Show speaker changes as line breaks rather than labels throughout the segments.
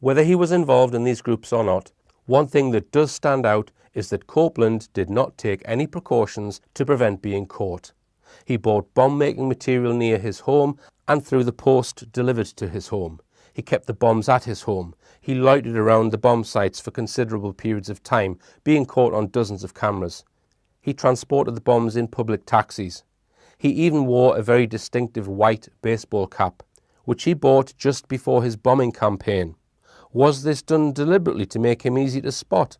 Whether he was involved in these groups or not, one thing that does stand out is that Copeland did not take any precautions to prevent being caught. He bought bomb-making material near his home and through the post delivered to his home. He kept the bombs at his home. He loitered around the bomb sites for considerable periods of time, being caught on dozens of cameras. He transported the bombs in public taxis. He even wore a very distinctive white baseball cap, which he bought just before his bombing campaign. Was this done deliberately to make him easy to spot?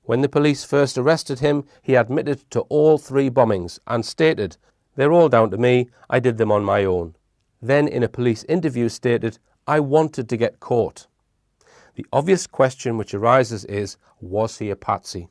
When the police first arrested him, he admitted to all 3 bombings and stated, "They're all down to me, I did them on my own." Then in a police interview stated, "I wanted to get caught." The obvious question which arises is, was he a patsy?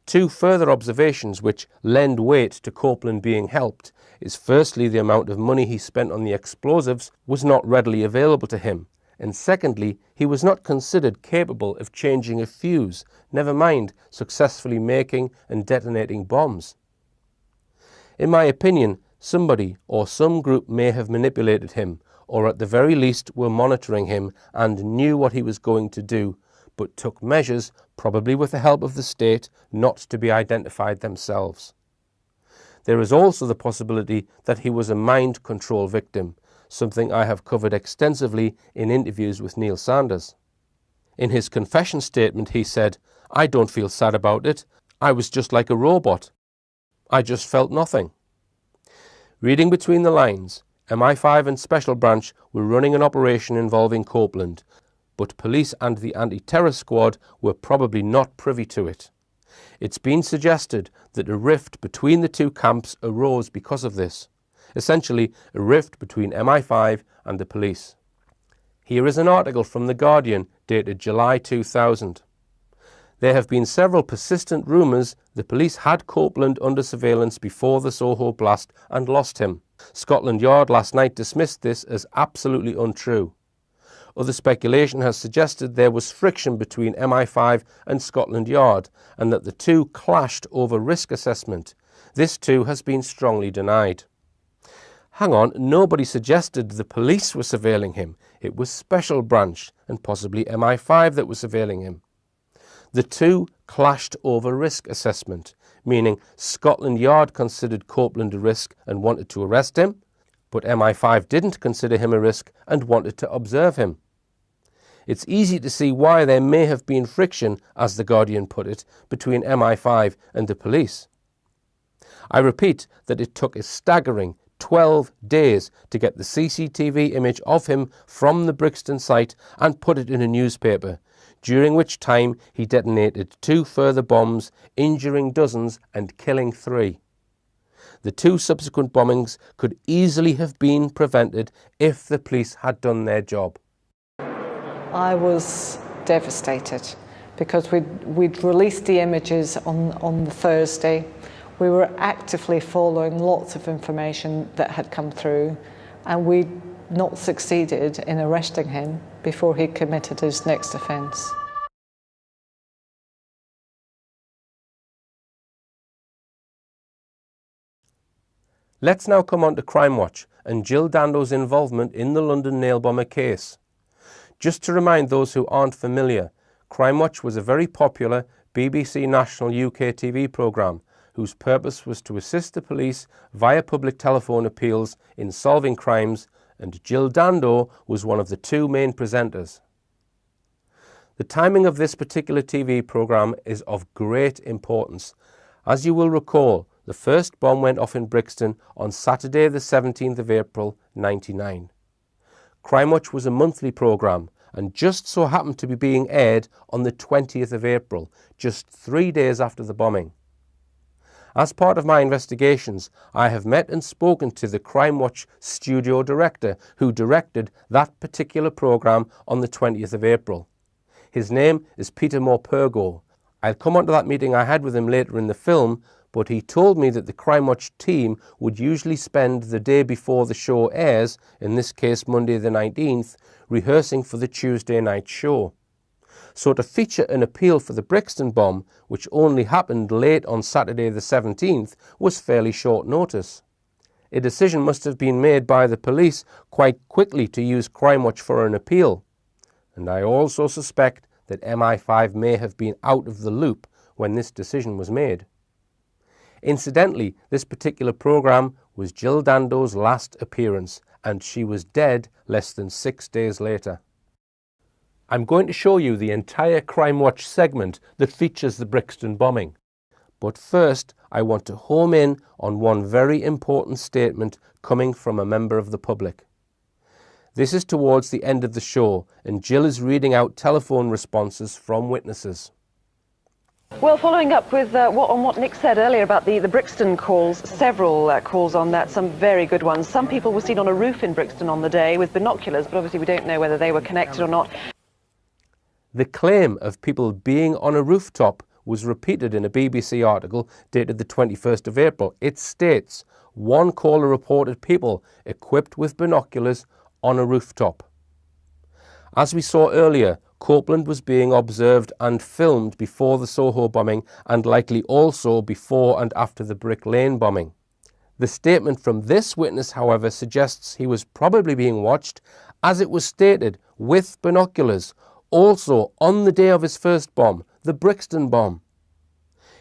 2 further observations which lend weight to Copeland being helped is firstly the amount of money he spent on the explosives was not readily available to him, and secondly he was not considered capable of changing a fuse, never mind successfully making and detonating bombs. In my opinion, somebody or some group may have manipulated him, or at the very least were monitoring him and knew what he was going to do, but took measures, probably with the help of the state, not to be identified themselves. There is also the possibility that he was a mind control victim, something I have covered extensively in interviews with Neil Sanders. In his confession statement he said, "I don't feel sad about it. I was just like a robot. I just felt nothing." Reading between the lines, MI5 and Special Branch were running an operation involving Copeland, but police and the anti-terror squad were probably not privy to it. It's been suggested that a rift between the 2 camps arose because of this, essentially a rift between MI5 and the police. Here is an article from The Guardian dated July 2000. There have been several persistent rumours the police had Copeland under surveillance before the Soho blast and lost him. Scotland Yard last night dismissed this as absolutely untrue. Other speculation has suggested there was friction between MI5 and Scotland Yard and that the 2 clashed over risk assessment. This too has been strongly denied. Hang on, nobody suggested the police were surveilling him. It was Special Branch and possibly MI5 that was surveilling him. The 2 clashed over risk assessment, meaning Scotland Yard considered Copeland a risk and wanted to arrest him, but MI5 didn't consider him a risk and wanted to observe him. It's easy to see why there may have been friction, as The Guardian put it, between MI5 and the police. I repeat that it took a staggering 12 days to get the CCTV image of him from the Brixton site and put it in a newspaper, during which time he detonated 2 further bombs, injuring dozens and killing 3. The 2 subsequent bombings could easily have been prevented if the police had done their job.
I was devastated because we'd released the images on the Thursday. We were actively following lots of information that had come through, and we'd not succeeded in arresting him before he committed his next offence.
Let's now come on to Crime Watch and Jill Dando's involvement in the London nail bomber case. Just to remind those who aren't familiar, Crime Watch was a very popular BBC National UK TV programme whose purpose was to assist the police via public telephone appeals in solving crimes, and Jill Dando was one of the 2 main presenters. The timing of this particular TV programme is of great importance. As you will recall, the first bomb went off in Brixton on Saturday the 17th of April 1999. Crime Watch was a monthly programme and just so happened to be being aired on the 20th of April, just 3 days after the bombing. As part of my investigations, I have met and spoken to the Crime Watch studio director who directed that particular programme on the 20th of April. His name is Peter Morpurgo. I'll come on to that meeting I had with him later in the film, but he told me that the Crime Watch team would usually spend the day before the show airs, in this case Monday the 19th, rehearsing for the Tuesday night show. So to feature an appeal for the Brixton bomb, which only happened late on Saturday the 17th, was fairly short notice. A decision must have been made by the police quite quickly to use Crime Watch for an appeal. and I also suspect that MI5 may have been out of the loop when this decision was made. Incidentally, this particular programme was Jill Dando's last appearance, and she was dead less than 6 days later. I'm going to show you the entire Crime Watch segment that features the Brixton bombing. But first, I want to home in on one very important statement coming from a member of the public. This is towards the end of the show, and Jill is reading out telephone responses from witnesses.
Well, following up with what Nick said earlier about the Brixton calls, several calls on that, some very good ones. Some people were seen on a roof in Brixton on the day with binoculars, but obviously we don't know whether they were connected or not.
The claim of people being on a rooftop was repeated in a BBC article dated the 21st of April. It states, one caller reported people equipped with binoculars on a rooftop. As we saw earlier, Copeland was being observed and filmed before the Soho bombing and likely also before and after the Brick Lane bombing. The statement from this witness, however, suggests he was probably being watched, as it was stated, with binoculars, also on the day of his first bomb, the Brixton bomb.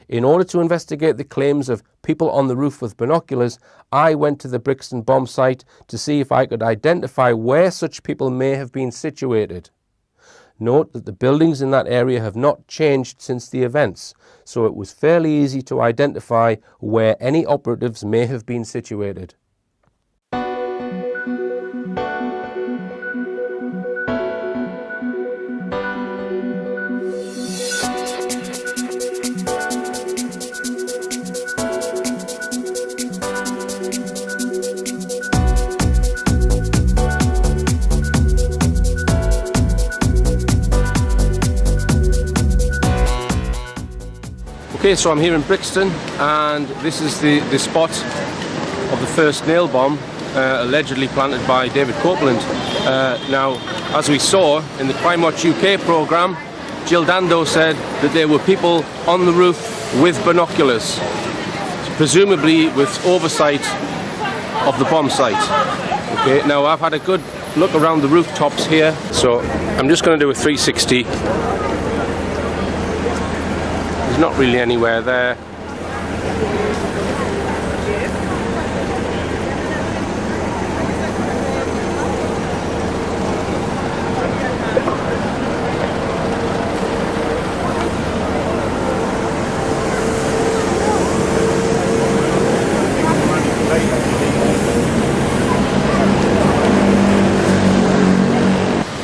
In order to investigate the claims of people on the roof with binoculars, I went to the Brixton bomb site to see if I could identify where such people may have been situated. Note that the buildings in that area have not changed since the events, so it was fairly easy to identify where any operatives may have been situated. Okay, so I'm here in Brixton, and this is the spot of the first nail bomb allegedly planted by David Copeland. Now, as we saw in the Crime Watch UK programme, Jill Dando said that there were people on the roof with binoculars, presumably with oversight of the bomb site. Okay, now I've had a good look around the rooftops here, so I'm just going to do a 360. There's not really anywhere there.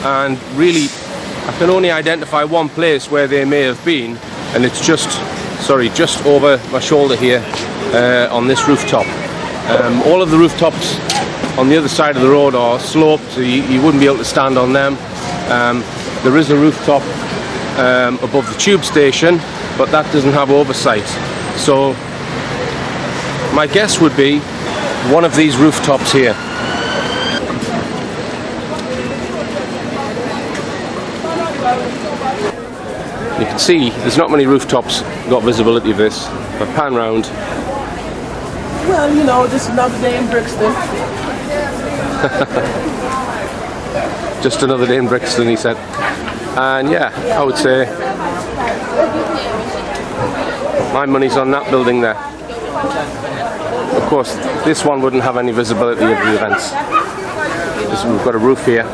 And really, I can only identify one place where they may have been, and it's just over my shoulder here on this rooftop. All of the rooftops on the other side of the road are sloped, so you wouldn't be able to stand on them. There is a rooftop above the tube station, but that doesn't have oversight. So my guess would be one of these rooftops here. You can see there's not many rooftops got visibility of this. If I pan round.
Well, you know, just another day in Brixton.
Just another day in Brixton, he said. And yeah, I would say my money's on that building there. Of course, this one wouldn't have any visibility of the events. We've got a roof here.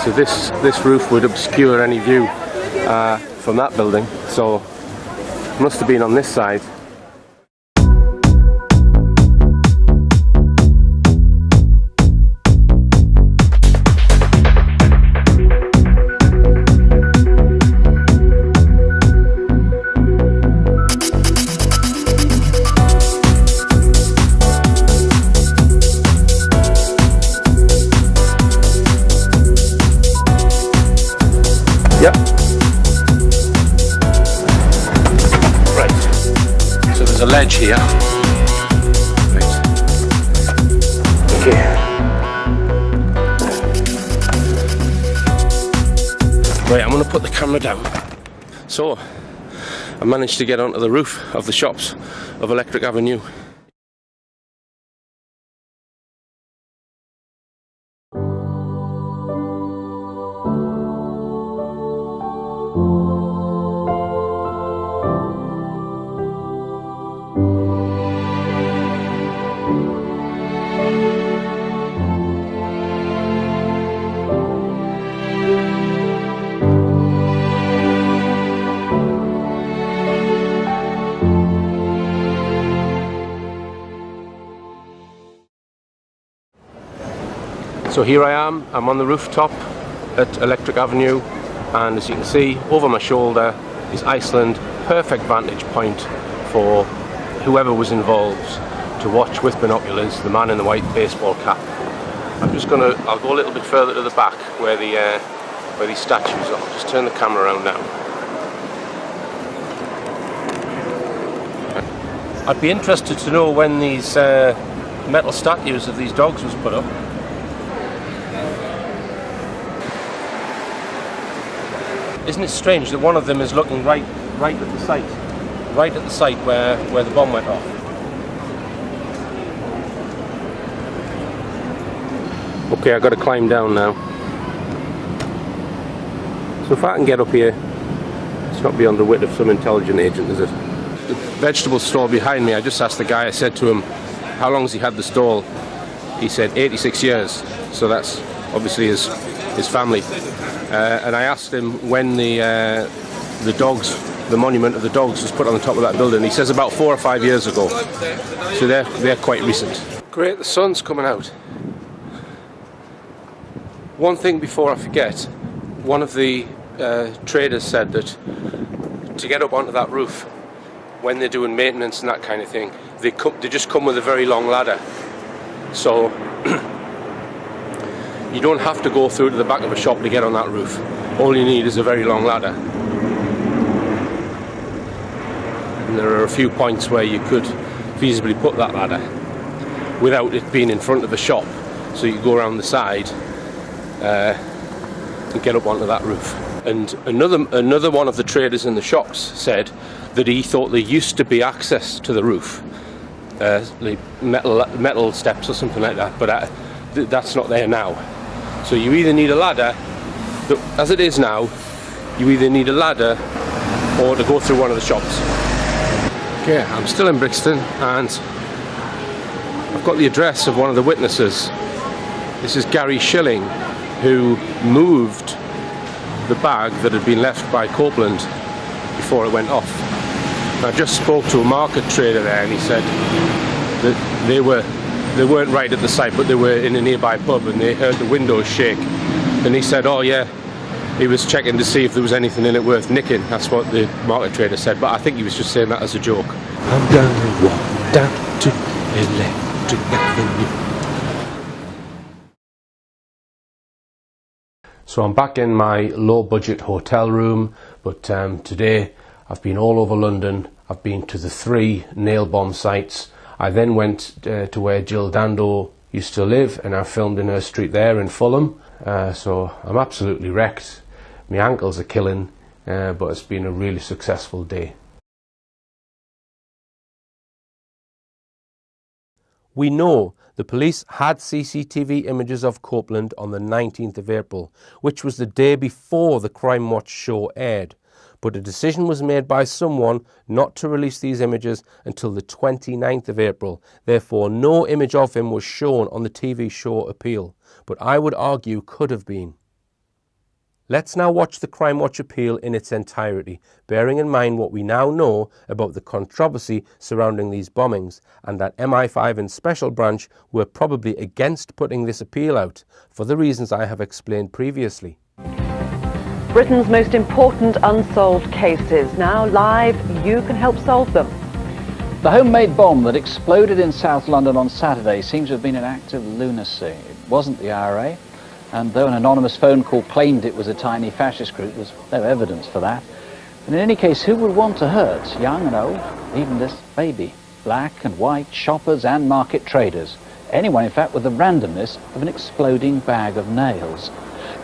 So this roof would obscure any view from that building, so it must have been on this side. Yep. Right. So there's a ledge here. Right. Okay. Right, I'm going to put the camera down. So, I managed to get onto the roof of the shops of Electric Avenue. So here I am, I'm on the rooftop at Electric Avenue, and as you can see over my shoulder is Iceland. Perfect vantage point for whoever was involved to watch with binoculars the man in the white baseball cap. I'll go a little bit further to the back where these statues are. Just turn the camera around now. I'd be interested to know when these metal statues of these dogs was put up. Isn't it strange that one of them is looking right at the site where the bomb went off? Okay, I've got to climb down now. So if I can get up here, it's not beyond the wit of some intelligent agent, is it? The vegetable stall behind me, I just asked the guy, I said to him, how long has he had the stall? He said 86 years, so that's obviously his family. And I asked him when the monument of the dogs was put on the top of that building. He says about 4 or 5 years ago, so they're quite recent. Great, the sun's coming out. One thing before I forget, one of the traders said that to get up onto that roof, when they're doing maintenance and that kind of thing, they just come with a very long ladder. So you don't have to go through to the back of a shop to get on that roof. All you need is a very long ladder. And there are a few points where you could feasibly put that ladder without it being in front of the shop. So you go around the side and get up onto that roof. And another one of the traders in the shops said that he thought there used to be access to the roof, like metal steps or something like that, but that's not there now. So you either need a ladder, as it is now, you either need a ladder or to go through one of the shops. Okay, I'm still in Brixton and I've got the address of one of the witnesses. This is Gary Schilling, who moved the bag that had been left by Copeland before it went off. I just spoke to a market trader there and he said that they weren't right at the site, but they were in a nearby pub and they heard the windows shake. And he said, oh yeah, he was checking to see if there was anything in it worth nicking. That's what the market trader said, but I think he was just saying that as a joke. I'm gonna walk down to Electric Avenue. So I'm back in my low-budget hotel room, but today I've been all over London. I've been to the 3 nail bomb sites. I then went to where Jill Dando used to live, and I filmed in her street there in Fulham. So I'm absolutely wrecked. My ankles are killing, but it's been a really successful day. We know the police had CCTV images of Copeland on the 19th of April, which was the day before the Crime Watch show aired. But a decision was made by someone not to release these images until the 29th of April. Therefore, no image of him was shown on the TV show Appeal, but I would argue could have been. Let's now watch the Crime Watch appeal in its entirety, bearing in mind what we now know about the controversy surrounding these bombings, and that MI5 and Special Branch were probably against putting this appeal out, for the reasons I have explained previously.
Britain's most important unsolved cases. Now live, you can help solve them.
The homemade bomb that exploded in South London on Saturday seems to have been an act of lunacy. It wasn't the IRA. And though an anonymous phone call claimed it was a tiny fascist group, there's no evidence for that. And in any case, who would want to hurt, young and old, even this baby? Black and white, shoppers and market traders. Anyone, in fact, with the randomness of an exploding bag of nails.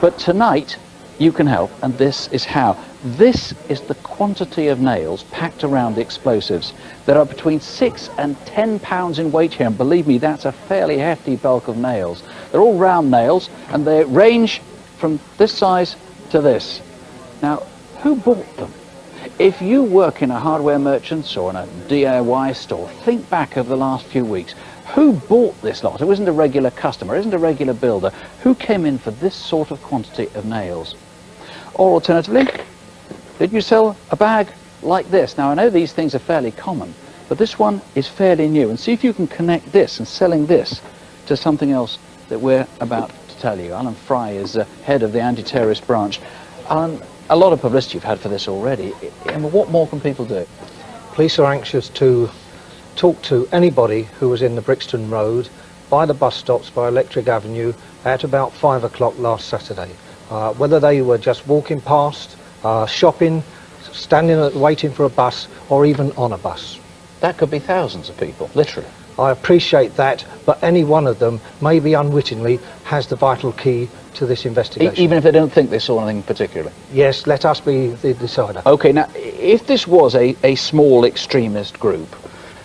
But tonight, you can help, and this is how. This is the quantity of nails packed around the explosives. There are between 6 and 10 pounds in weight here, and believe me, that's a fairly hefty bulk of nails. They're all round nails, and they range from this size to this. Now, who bought them? If you work in a hardware merchant's or in a DIY store, think back over the last few weeks. Who bought this lot? Who isn't a regular customer, isn't a regular builder? Who came in for this sort of quantity of nails? Or alternatively, did you sell a bag like this? Now, I know these things are fairly common, but this one is fairly new. And see if you can connect this and selling this to something else that we're about to tell you. Alan Fry is head of the anti-terrorist branch. Alan, a lot of publicity you've had for this already. What more can people do?
Police are anxious to talk to anybody who was in the Brixton Road, by the bus stops, by Electric Avenue, at about 5 o'clock last Saturday. Whether they were just walking past, shopping, standing waiting for a bus, or even on a bus.
That could be thousands of people, literally.
I appreciate that, but any one of them, maybe unwittingly, has the vital key to this investigation.
Even if they don't think they saw anything particularly?
Yes, let us be the decider.
OK, now, if this was a small extremist group,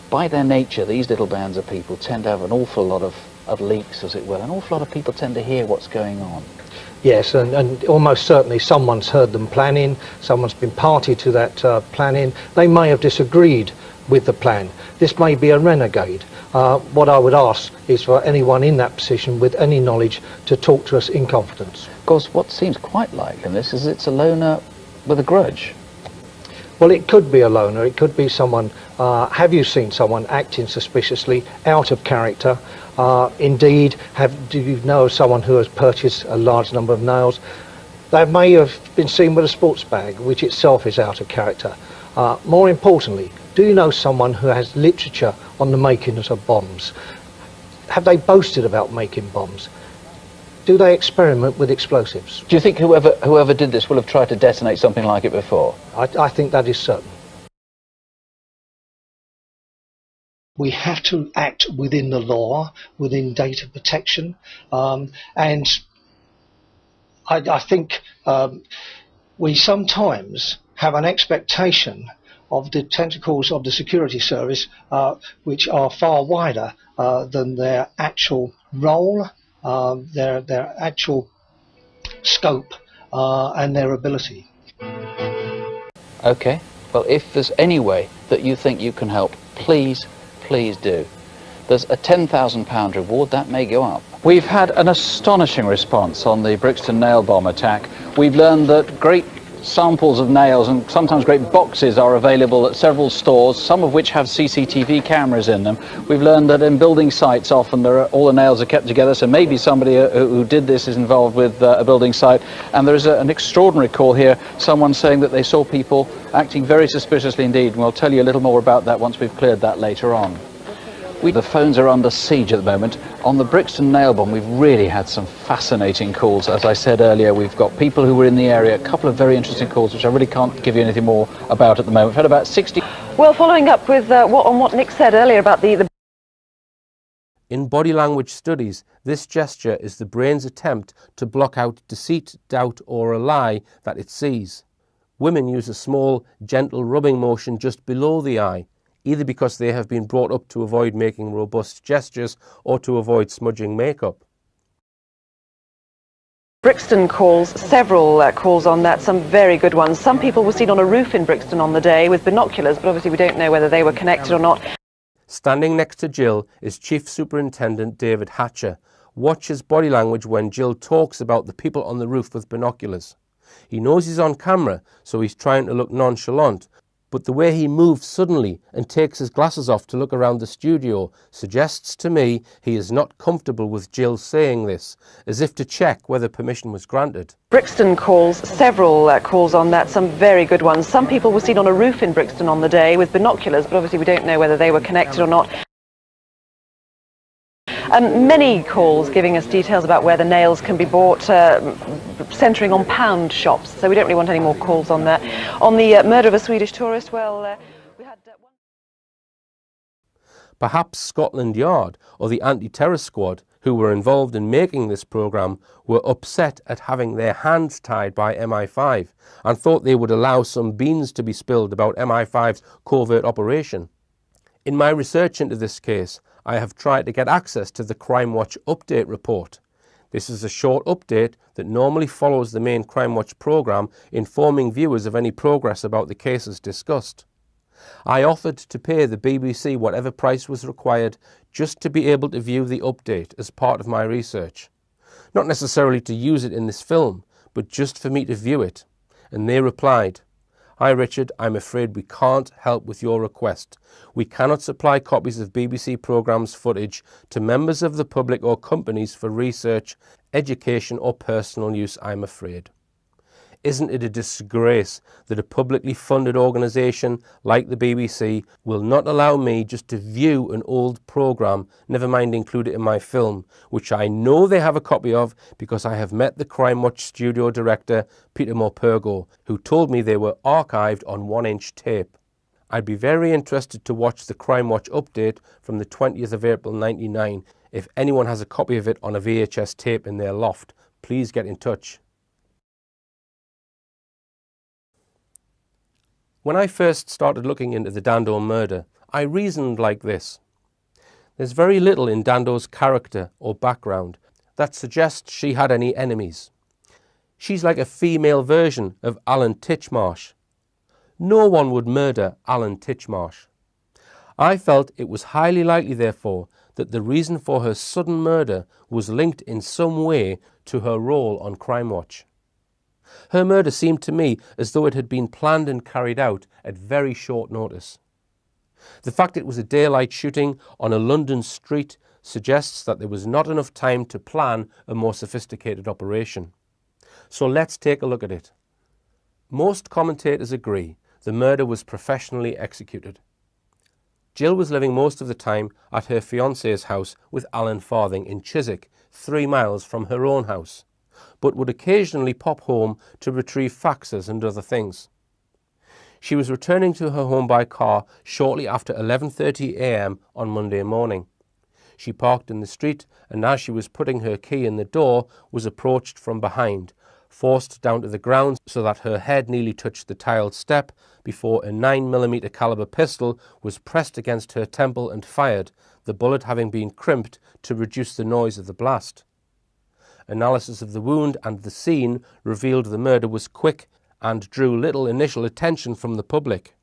by their nature, these little bands of people tend to have an awful lot of leaks, as it were. An awful lot of people tend to hear what's going on.
Yes, and almost certainly someone's heard them planning, someone's been party to that planning. They may have disagreed with the plan. This may be a renegade. What I would ask is for anyone in that position with any knowledge to talk to us in confidence.
Of course, what seems quite likely in this is it's a loner with a grudge.
Well, it could be a loner, it could be someone, have you seen someone acting suspiciously, out of character? Indeed, do you know of someone who has purchased a large number of nails? They may have been seen with a sports bag, which itself is out of character. More importantly, do you know someone who has literature on the making of bombs? Have they boasted about making bombs? Do they experiment with explosives?
Do you think whoever did this will have tried to detonate something like it before?
I think that is certain. We have to act within the law, within data protection, and I think we sometimes have an expectation of the tentacles of the security service which are far wider than their actual role, their actual scope and their ability.
OK, well, if there's any way that you think you can help, please do. There's a £10,000 reward, that may go up. We've had an astonishing response on the Brixton nail bomb attack. We've learned that great samples of nails and sometimes great boxes are available at several stores, some of which have CCTV cameras in them. We've learned that in building sites often all the nails are kept together, so maybe somebody who did this is involved with a building site. And there is an extraordinary call here, someone saying that they saw people acting very suspiciously indeed, and we'll tell you a little more about that once we've cleared that later on. The phones are under siege at the moment. On the Brixton nail bomb, we've really had some fascinating calls. As I said earlier, we've got people who were in the area, a couple of very interesting calls, which I really can't give you anything more about at the moment. We've had about 60...
Well, following up with what Nick said earlier about the...
In body language studies, this gesture is the brain's attempt to block out deceit, doubt, or a lie that it sees. Women use a small, gentle rubbing motion just below the eye, either because they have been brought up to avoid making robust gestures or to avoid smudging makeup.
Brixton calls, several calls on that, some very good ones. Some people were seen on a roof in Brixton on the day with binoculars, but obviously we don't know whether they were connected or not.
Standing next to Jill is Chief Superintendent David Hatcher. Watch his body language when Jill talks about the people on the roof with binoculars. He knows he's on camera, so he's trying to look nonchalant, but the way he moves suddenly and takes his glasses off to look around the studio suggests to me he is not comfortable with Jill saying this, as if to check whether permission was granted.
Brixton calls, several calls on that, some very good ones. Some people were seen on a roof in Brixton on the day with binoculars, but obviously we don't know whether they were connected or not. Many calls giving us details about where the nails can be bought, centering on pound shops, so we don't really want any more calls on that. On the murder of a Swedish tourist, well, we had one...
Perhaps Scotland Yard or the anti-terror squad who were involved in making this programme were upset at having their hands tied by MI5 and thought they would allow some beans to be spilled about MI5's covert operation. In my research into this case, I have tried to get access to the Crime Watch Update report. This is a short update that normally follows the main Crime Watch programme, informing viewers of any progress about the cases discussed. I offered to pay the BBC whatever price was required just to be able to view the update as part of my research. Not necessarily to use it in this film, but just for me to view it. And they replied, Hi Richard, I'm afraid we can't help with your request. We cannot supply copies of BBC programmes footage to members of the public or companies for research, education or personal use, I'm afraid. Isn't it a disgrace that a publicly funded organisation like the BBC will not allow me just to view an old programme, never mind include it in my film, which I know they have a copy of because I have met the Crime Watch studio director, Peter Morpurgo, who told me they were archived on 1-inch tape. I'd be very interested to watch the Crime Watch update from the 20th of April 99. If anyone has a copy of it on a VHS tape in their loft, please get in touch. When I first started looking into the Dando murder, I reasoned like this. There's very little in Dando's character or background that suggests she had any enemies. She's like a female version of Alan Titchmarsh. No one would murder Alan Titchmarsh. I felt it was highly likely, therefore, that the reason for her sudden murder was linked in some way to her role on Crime Watch. Her murder seemed to me as though it had been planned and carried out at very short notice. The fact it was a daylight shooting on a London street suggests that there was not enough time to plan a more sophisticated operation. So let's take a look at it. Most commentators agree the murder was professionally executed. Jill was living most of the time at her fiancé's house with Alan Farthing in Chiswick, 3 miles from her own house, but would occasionally pop home to retrieve faxes and other things. She was returning to her home by car shortly after 11:30 a.m. on Monday morning. She parked in the street and as she was putting her key in the door was approached from behind, forced down to the ground so that her head nearly touched the tiled step before a 9mm caliber pistol was pressed against her temple and fired, the bullet having been crimped to reduce the noise of the blast. Analysis of the wound and the scene revealed the murder was quick and drew little initial attention from the public.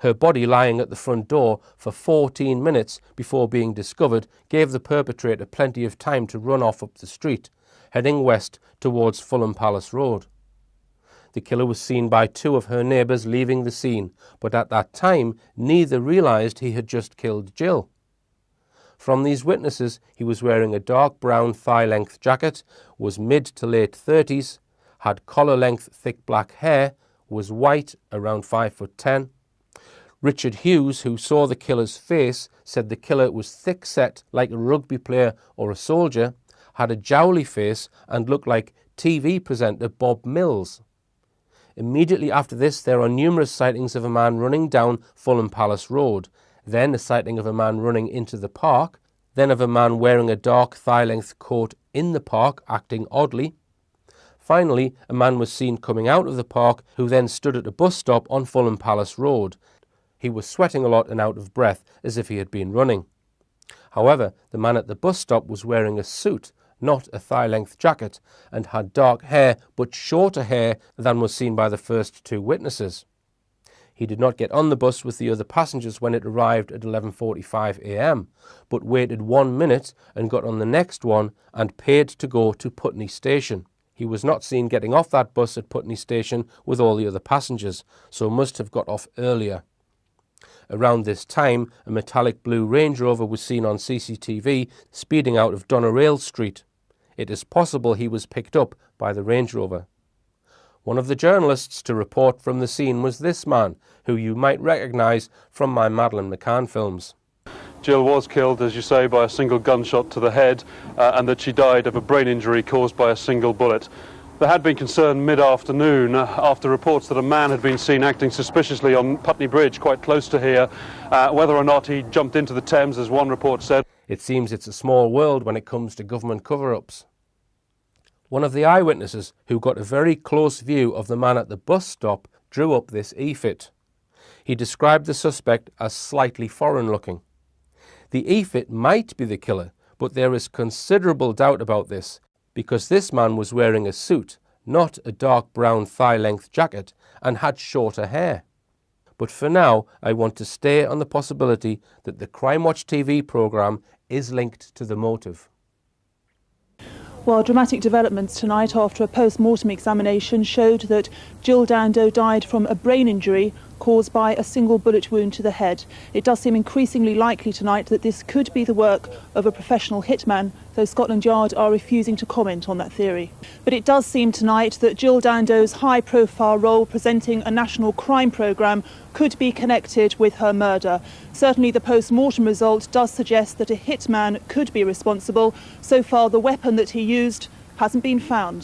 Her body lying at the front door for 14 minutes before being discovered gave the perpetrator plenty of time to run off up the street, heading west towards Fulham Palace Road. The killer was seen by 2 of her neighbours leaving the scene, but at that time neither realised he had just killed Jill. From these witnesses, he was wearing a dark brown thigh-length jacket, was mid to late 30s, had collar-length thick black hair, was white, around 5'10". Richard Hughes, who saw the killer's face, said the killer was thick-set like a rugby player or a soldier, had a jowly face and looked like TV presenter Bob Mills. Immediately after this, there are numerous sightings of a man running down Fulham Palace Road, then a sighting of a man running into the park, then of a man wearing a dark thigh-length coat in the park, acting oddly. Finally, a man was seen coming out of the park who then stood at a bus stop on Fulham Palace Road. He was sweating a lot and out of breath, as if he had been running. However, the man at the bus stop was wearing a suit, not a thigh-length jacket, and had dark hair but shorter hair than was seen by the first 2 witnesses. He did not get on the bus with the other passengers when it arrived at 11:45 a.m, but waited 1 minute and got on the next one and paid to go to Putney Station. He was not seen getting off that bus at Putney Station with all the other passengers, so must have got off earlier. Around this time, a metallic blue Range Rover was seen on CCTV speeding out of Doneraile Street. It is possible he was picked up by the Range Rover. One of the journalists to report from the scene was this man, who you might recognise from my Madeleine McCann films.
Jill was killed, as you say, by a single gunshot to the head, and that she died of a brain injury caused by a single bullet. There had been concern mid-afternoon after reports that a man had been seen acting suspiciously on Putney Bridge, quite close to here, whether or not he jumped into the Thames, as one report said.
It seems it's a small world when it comes to government cover-ups. One of the eyewitnesses, who got a very close view of the man at the bus stop, drew up this e-fit. He described the suspect as slightly foreign-looking. The e-fit might be the killer, but there is considerable doubt about this, because this man was wearing a suit, not a dark brown thigh-length jacket, and had shorter hair. But for now, I want to stay on the possibility that the Crime Watch TV programme is linked to the motive.
Well, dramatic developments tonight after a post-mortem examination showed that Jill Dando died from a brain injury caused by a single bullet wound to the head. It does seem increasingly likely tonight that this could be the work of a professional hitman, though Scotland Yard are refusing to comment on that theory. But it does seem tonight that Jill Dando's high-profile role presenting a national crime programme could be connected with her murder. Certainly the post-mortem result does suggest that a hitman could be responsible. So far the weapon that he used hasn't been found.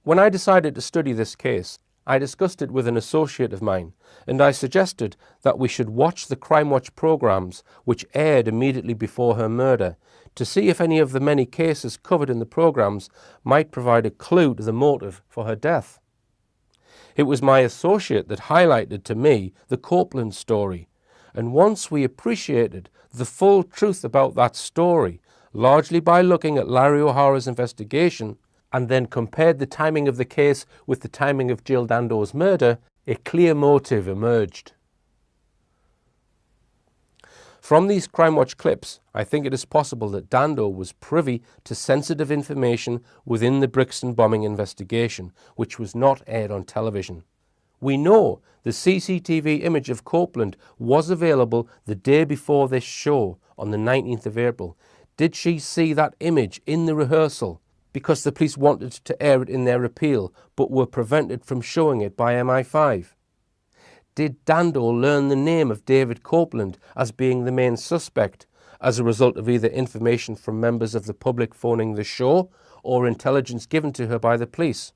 When I decided to study this case, I discussed it with an associate of mine, and I suggested that we should watch the Crime Watch programmes which aired immediately before her murder to see if any of the many cases covered in the programmes might provide a clue to the motive for her death. It was my associate that highlighted to me the Copeland story, and once we appreciated the full truth about that story, largely by looking at Larry O'Hara's investigation, and then compared the timing of the case with the timing of Jill Dando's murder, a clear motive emerged. From these Crime Watch clips, I think it is possible that Dando was privy to sensitive information within the Brixton bombing investigation, which was not aired on television. We know the CCTV image of Copeland was available the day before this show on the 19th of April. Did she see that image in the rehearsal because the police wanted to air it in their appeal but were prevented from showing it by MI5? Did Dando learn the name of David Copeland as being the main suspect as a result of either information from members of the public phoning the show or intelligence given to her by the police?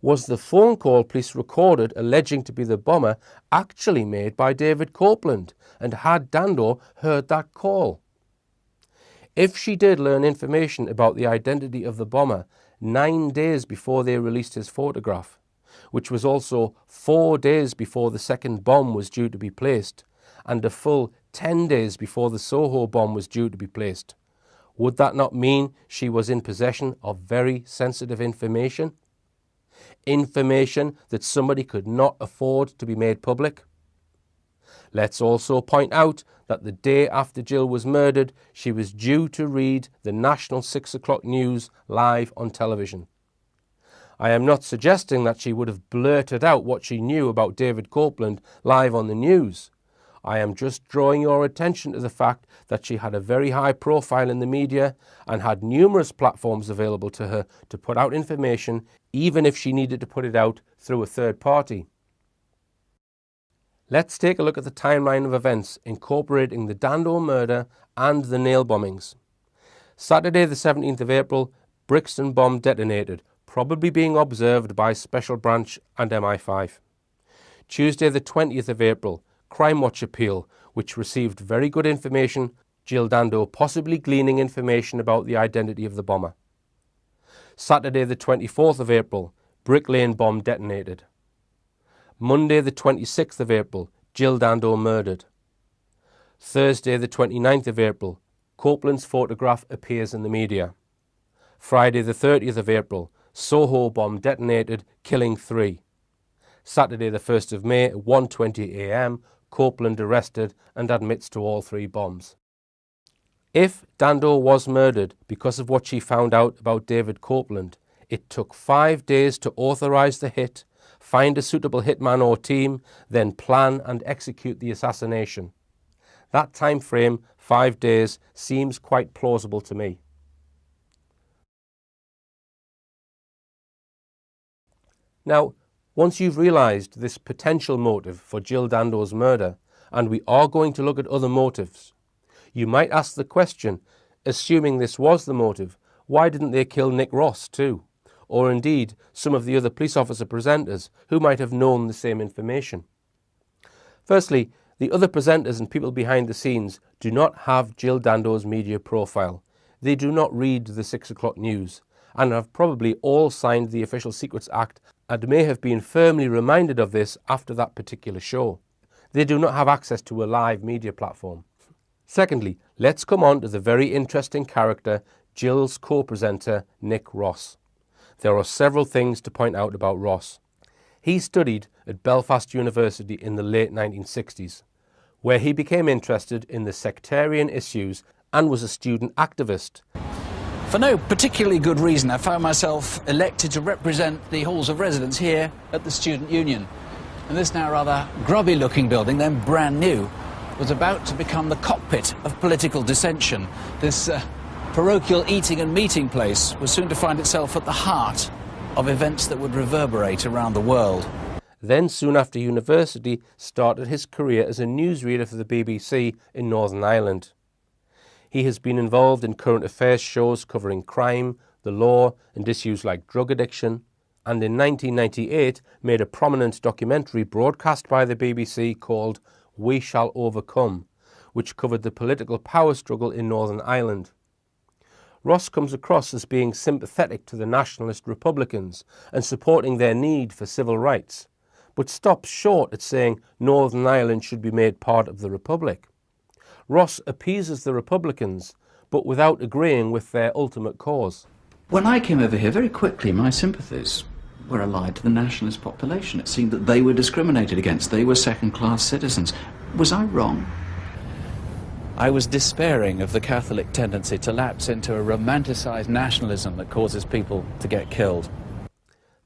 Was the phone call police recorded alleging to be the bomber actually made by David Copeland, and had Dando heard that call? If she did learn information about the identity of the bomber 9 days before they released his photograph, which was also 4 days before the second bomb was due to be placed, and a full 10 days before the Soho bomb was due to be placed, would that not mean she was in possession of very sensitive information? Information that somebody could not afford to be made public? Let's also point out that the day after Jill was murdered, she was due to read the national 6 o'clock news live on television. I am not suggesting that she would have blurted out what she knew about David Copeland live on the news. I am just drawing your attention to the fact that she had a very high profile in the media and had numerous platforms available to her to put out information, even if she needed to put it out through a third party. Let's take a look at the timeline of events incorporating the Dando murder and the nail bombings. Saturday the 17th of April, Brixton bomb detonated, probably being observed by Special Branch and MI5. Tuesday the 20th of April, Crime Watch appeal, which received very good information, Jill Dando possibly gleaning information about the identity of the bomber. Saturday the 24th of April, Brick Lane bomb detonated. Monday the 26th of April, Jill Dando murdered. Thursday the 29th of April, Copeland's photograph appears in the media. Friday the 30th of April, Soho bomb detonated, killing 3. Saturday the 1st of May, 1:20 a.m, Copeland arrested and admits to all 3 bombs. If Dando was murdered because of what she found out about David Copeland, it took 5 days to authorise the hit, find a suitable hitman or team, then plan and execute the assassination. That time frame, 5 days, seems quite plausible to me. Now, once you've realised this potential motive for Jill Dando's murder, and we are going to look at other motives, you might ask the question, assuming this was the motive, why didn't they kill Nick Ross too? Or indeed some of the other police officer presenters who might have known the same information? Firstly, the other presenters and people behind the scenes do not have Jill Dando's media profile. They do not read the 6 o'clock news and have probably all signed the Official Secrets Act and may have been firmly reminded of this after that particular show. They do not have access to a live media platform. Secondly, let's come on to the very interesting character, Jill's co-presenter, Nick Ross. There are several things to point out about Ross. He studied at Belfast University in the late 1960s, where he became interested in the sectarian issues and was a student activist.
For no particularly good reason, I found myself elected to represent the halls of residence here at the Student Union. And this now rather grubby-looking building, then brand new, was about to become the cockpit of political dissension. This parochial eating and meeting place was soon to find itself at the heart of events that would reverberate around the world.
Then, soon after university, started his career as a newsreader for the BBC in Northern Ireland. He has been involved in current affairs shows covering crime, the law and issues like drug addiction, and in 1998 made a prominent documentary broadcast by the BBC called We Shall Overcome, which covered the political power struggle in Northern Ireland. Ross comes across as being sympathetic to the nationalist Republicans and supporting their need for civil rights, but stops short at saying Northern Ireland should be made part of the Republic. Ross appeases the Republicans, but without agreeing with their ultimate cause.
When I came over here, very quickly my sympathies were allied to the nationalist population. It seemed that they were discriminated against. They were second-class citizens. Was I wrong?
I was despairing of the Catholic tendency to lapse into a romanticised nationalism that causes people to get killed.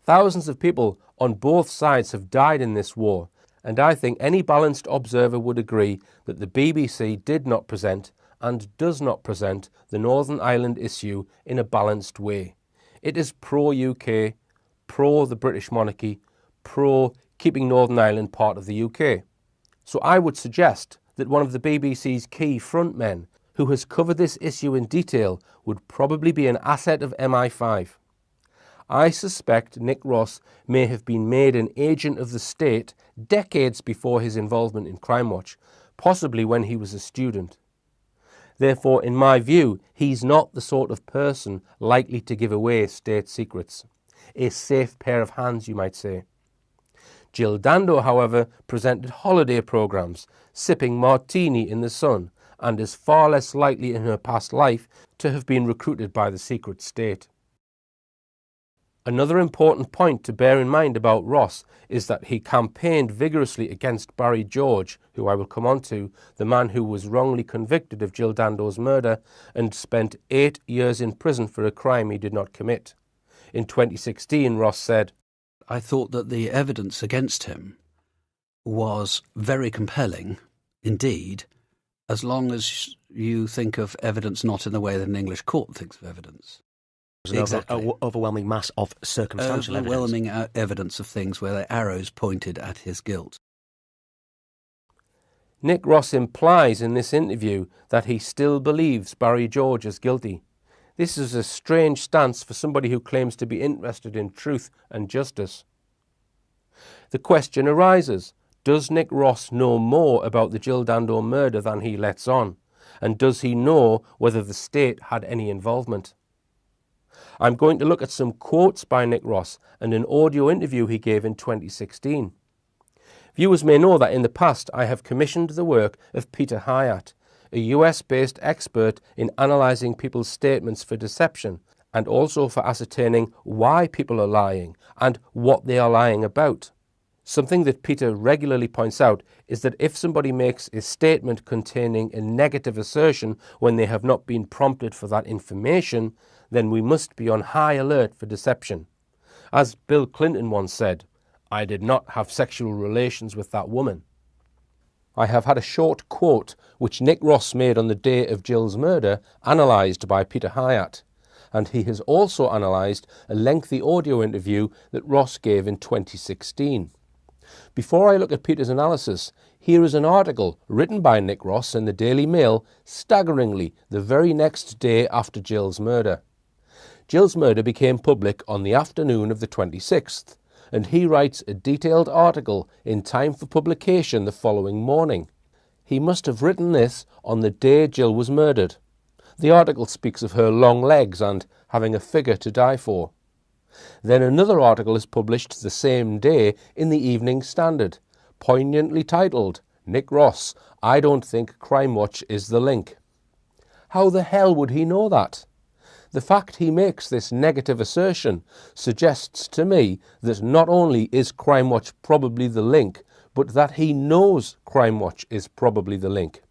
Thousands of people on both sides have died in this war, and I think any balanced observer would agree that the BBC did not present and does not present the Northern Ireland issue in a balanced way. It is pro-UK, pro the British monarchy, pro keeping Northern Ireland part of the UK. So I would suggest that one of the BBC's key frontmen, who has covered this issue in detail, would probably be an asset of MI5. I suspect Nick Ross may have been made an agent of the state decades before his involvement in Crime Watch, possibly when he was a student. Therefore, in my view, he's not the sort of person likely to give away state secrets. A safe pair of hands, you might say. Jill Dando, however, presented holiday programmes, sipping martini in the sun, and is far less likely in her past life to have been recruited by the secret state. Another important point to bear in mind about Ross is that he campaigned vigorously against Barry George, who I will come on to, the man who was wrongly convicted of Jill Dando's murder and spent 8 years in prison for a crime he did not commit. In 2016, Ross said,
I thought that the evidence against him was very compelling indeed, as long as you think of evidence not in the way that an English court thinks of evidence.
Exactly. Overwhelming mass of circumstantial
overwhelming evidence of things where the arrows pointed at his guilt.
Nick Ross implies in this interview that he still believes Barry George is guilty. This is a strange stance for somebody who claims to be interested in truth and justice. The question arises, does Nick Ross know more about the Jill Dando murder than he lets on? And does he know whether the state had any involvement? I'm going to look at some quotes by Nick Ross and an audio interview he gave in 2016. Viewers may know that in the past I have commissioned the work of Peter Hyatt, a US-based expert in analysing people's statements for deception and also for ascertaining why people are lying and what they are lying about. Something that Peter regularly points out is that if somebody makes a statement containing a negative assertion when they have not been prompted for that information, then we must be on high alert for deception. As Bill Clinton once said, I did not have sexual relations with that woman. I have had a short quote which Nick Ross made on the day of Jill's murder analysed by Peter Hyatt, and he has also analysed a lengthy audio interview that Ross gave in 2016. Before I look at Peter's analysis, here is an article written by Nick Ross in the Daily Mail, staggeringly the very next day after Jill's murder. Jill's murder became public on the afternoon of the 26th, and he writes a detailed article in time for publication the following morning. He must have written this on the day Jill was murdered. The article speaks of her long legs and having a figure to die for. Then another article is published the same day in the Evening Standard, poignantly titled, Nick Ross, I don't think Crime Watch is the link. How the hell would he know that? The fact he makes this negative assertion suggests to me that not only is Crime Watch probably the link, but that he knows Crime Watch is probably the link.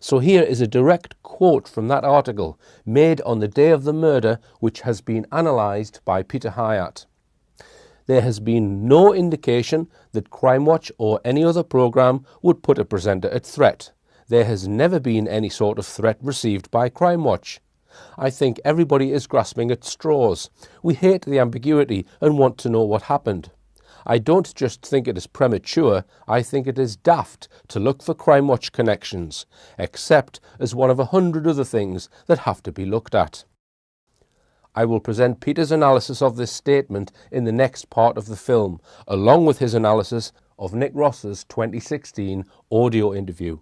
So here is a direct quote from that article, made on the day of the murder, which has been analysed by Peter Hyatt. There has been no indication that Crime Watch or any other programme would put a presenter at threat. There has never been any sort of threat received by Crime Watch. I think everybody is grasping at straws. We hate the ambiguity and want to know what happened. I don't just think it is premature, I think it is daft to look for Crime Watch connections, except as one of 100 other things that have to be looked at. I will present Peter's analysis of this statement in the next part of the film, along with his analysis of Nick Ross's 2016 audio interview.